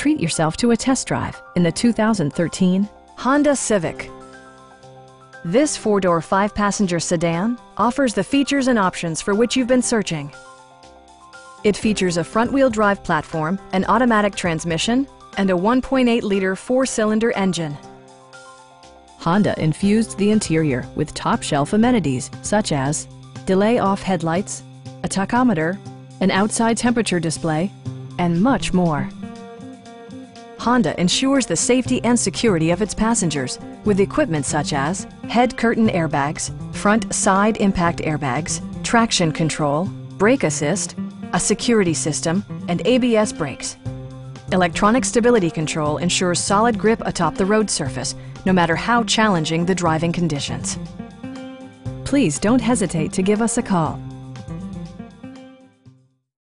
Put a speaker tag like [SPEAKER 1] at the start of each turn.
[SPEAKER 1] treat yourself to a test drive in the 2013 Honda Civic. This four-door, five-passenger sedan offers the features and options for which you've been searching. It features a front-wheel drive platform, an automatic transmission, and a 1.8-liter four-cylinder engine. Honda infused the interior with top-shelf amenities such as delay-off headlights, a tachometer, an outside temperature display, and much more. Honda ensures the safety and security of its passengers with equipment such as head curtain airbags, front side impact airbags, traction control, brake assist, a security system, and ABS brakes. Electronic stability control ensures solid grip atop the road surface, no matter how challenging the driving conditions. Please don't hesitate to give us a call.